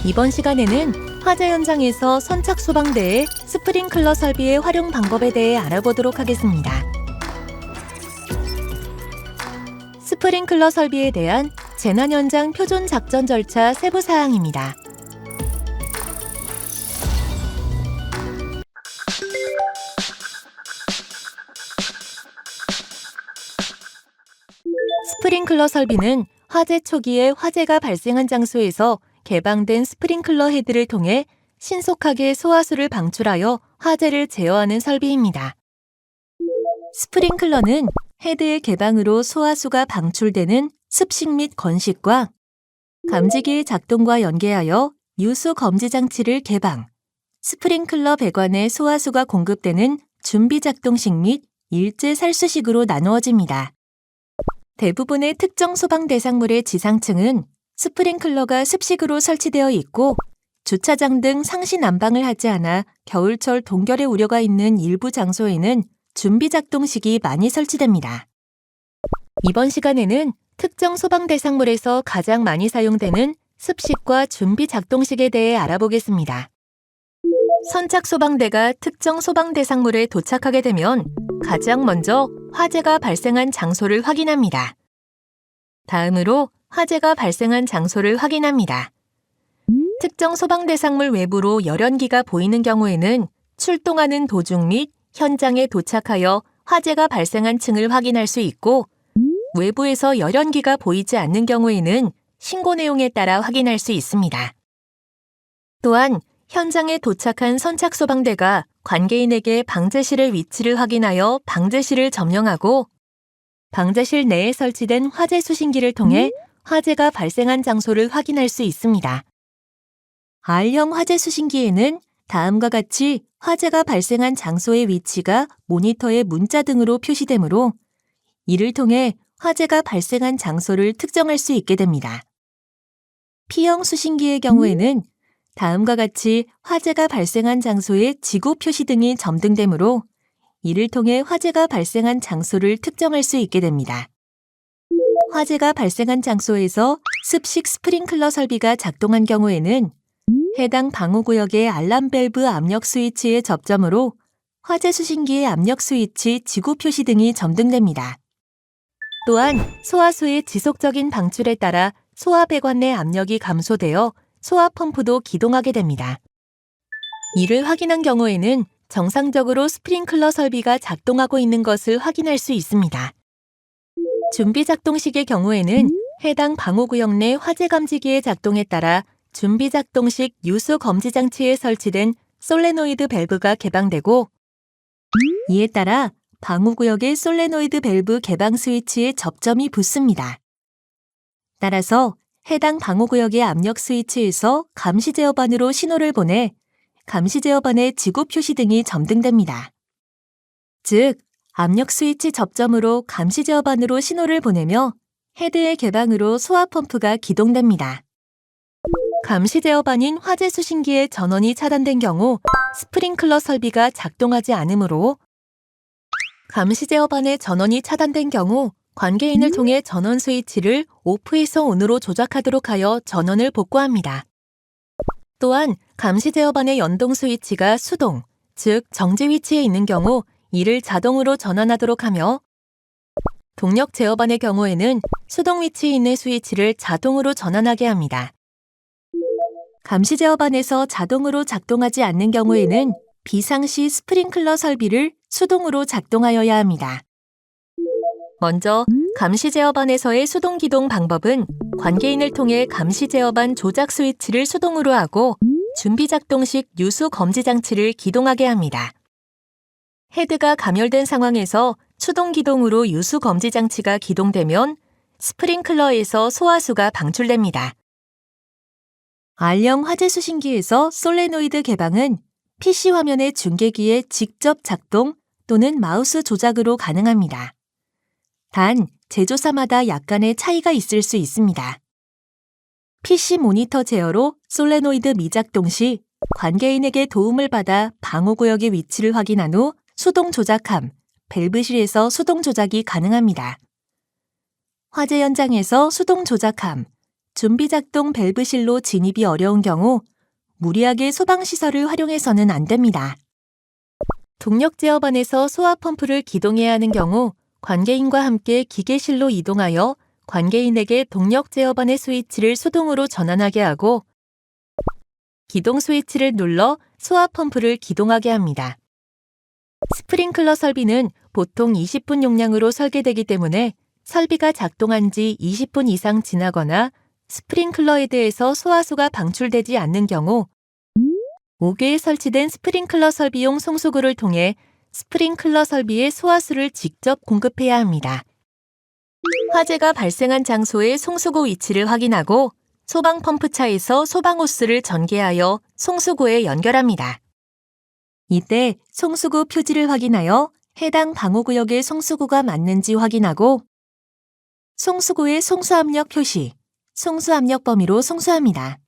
이번 시간에는 화재 현장에서 선착 소방대의 스프링클러 설비의 활용 방법에 대해 알아보도록 하겠습니다. 스프링클러 설비에 대한 재난 현장 표준 작전 절차 세부 사항입니다. 스프링클러 설비는 화재 초기에 화재가 발생한 장소에서 개방된 스프링클러 헤드를 통해 신속하게 소화수를 방출하여 화재를 제어하는 설비입니다. 스프링클러는 헤드의 개방으로 소화수가 방출되는 습식 및 건식과 감지기의 작동과 연계하여 유수 검지 장치를 개방, 스프링클러 배관에 소화수가 공급되는 준비 작동식 및 일제 살수식으로 나누어집니다. 대부분의 특정 소방 대상물의 지상층은 스프링클러가 습식으로 설치되어 있고 주차장 등 상시 난방을 하지 않아 겨울철 동결의 우려가 있는 일부 장소에는 준비 작동식이 많이 설치됩니다. 이번 시간에는 특정 소방 대상물에서 가장 많이 사용되는 습식과 준비 작동식에 대해 알아보겠습니다. 선착 소방대가 특정 소방 대상물에 도착하게 되면 가장 먼저 화재가 발생한 장소를 확인합니다. 다음으로 화재가 발생한 장소를 확인합니다. 특정 소방 대상물 외부로 열연기가 보이는 경우에는 출동하는 도중 및 현장에 도착하여 화재가 발생한 층을 확인할 수 있고, 외부에서 열연기가 보이지 않는 경우에는 신고 내용에 따라 확인할 수 있습니다. 또한 현장에 도착한 선착 소방대가 관계인에게 방제실의 위치를 확인하여 방제실을 점령하고 방제실 내에 설치된 화재 수신기를 통해 화재가 발생한 장소를 확인할 수 있습니다. R형 화재 수신기에는 다음과 같이 화재가 발생한 장소의 위치가 모니터의 문자 등으로 표시되므로 이를 통해 화재가 발생한 장소를 특정할 수 있게 됩니다. P형 수신기의 경우에는 다음과 같이 화재가 발생한 장소의 지구 표시 등이 점등되므로 이를 통해 화재가 발생한 장소를 특정할 수 있게 됩니다. 화재가 발생한 장소에서 습식 스프링클러 설비가 작동한 경우에는 해당 방호구역의 알람 밸브 압력 스위치의 접점으로 화재 수신기의 압력 스위치 지구 표시 등이 점등됩니다. 또한 소화수의 지속적인 방출에 따라 소화 배관 내 압력이 감소되어 소화 펌프도 기동하게 됩니다. 이를 확인한 경우에는 정상적으로 스프링클러 설비가 작동하고 있는 것을 확인할 수 있습니다. 준비 작동식의 경우에는 해당 방호구역 내 화재 감지기의 작동에 따라 준비 작동식 유수 검지 장치에 설치된 솔레노이드 밸브가 개방되고, 이에 따라 방호구역의 솔레노이드 밸브 개방 스위치에 접점이 붙습니다. 따라서 해당 방호구역의 압력 스위치에서 감시 제어반으로 신호를 보내 감시 제어반의 지구 표시 등이 점등됩니다. 즉, 압력 스위치 접점으로 감시 제어반으로 신호를 보내며 헤드의 개방으로 소화 펌프가 기동됩니다. 감시 제어반인 화재 수신기의 전원이 차단된 경우 스프링클러 설비가 작동하지 않으므로, 감시 제어반의 전원이 차단된 경우 관계인을 통해 전원 스위치를 오프에서 온으로 조작하도록 하여 전원을 복구합니다. 또한 감시 제어반의 연동 스위치가 수동, 즉 정지 위치에 있는 경우 이를 자동으로 전환하도록 하며, 동력 제어반의 경우에는 수동 위치에 있는 스위치를 자동으로 전환하게 합니다. 감시 제어반에서 자동으로 작동하지 않는 경우에는 비상시 스프링클러 설비를 수동으로 작동하여야 합니다. 먼저 감시 제어반에서의 수동 기동 방법은 관계인을 통해 감시 제어반 조작 스위치를 수동으로 하고 준비 작동식 유수 검지 장치를 기동하게 합니다. 헤드가 감열된 상황에서 수동 기동으로 유수 검지 장치가 기동되면 스프링클러에서 소화수가 방출됩니다. R형 화재 수신기에서 솔레노이드 개방은 PC 화면의 중계기의 직접 작동 또는 마우스 조작으로 가능합니다. 단, 제조사마다 약간의 차이가 있을 수 있습니다. PC 모니터 제어로 솔레노이드 미작동 시 관계인에게 도움을 받아 방호구역의 위치를 확인한 후 수동 조작함, 밸브실에서 수동 조작이 가능합니다. 화재 현장에서 수동 조작함, 준비작동 밸브실로 진입이 어려운 경우 무리하게 소방시설을 활용해서는 안 됩니다. 동력 제어반에서 소화 펌프를 기동해야 하는 경우 관계인과 함께 기계실로 이동하여 관계인에게 동력 제어반의 스위치를 수동으로 전환하게 하고 기동 스위치를 눌러 소화 펌프를 기동하게 합니다. 스프링클러 설비는 보통 20분 용량으로 설계되기 때문에 설비가 작동한 지 20분 이상 지나거나 스프링클러 헤드에서 소화수가 방출되지 않는 경우 5개에 설치된 스프링클러 설비용 송수구를 통해 스프링클러 설비에 소화수를 직접 공급해야 합니다. 화재가 발생한 장소의 송수구 위치를 확인하고 소방펌프차에서 소방호스를 전개하여 송수구에 연결합니다. 이때 송수구 표지를 확인하여 해당 방호구역의 송수구가 맞는지 확인하고 송수구의 송수압력 표시, 송수압력 범위로 송수합니다.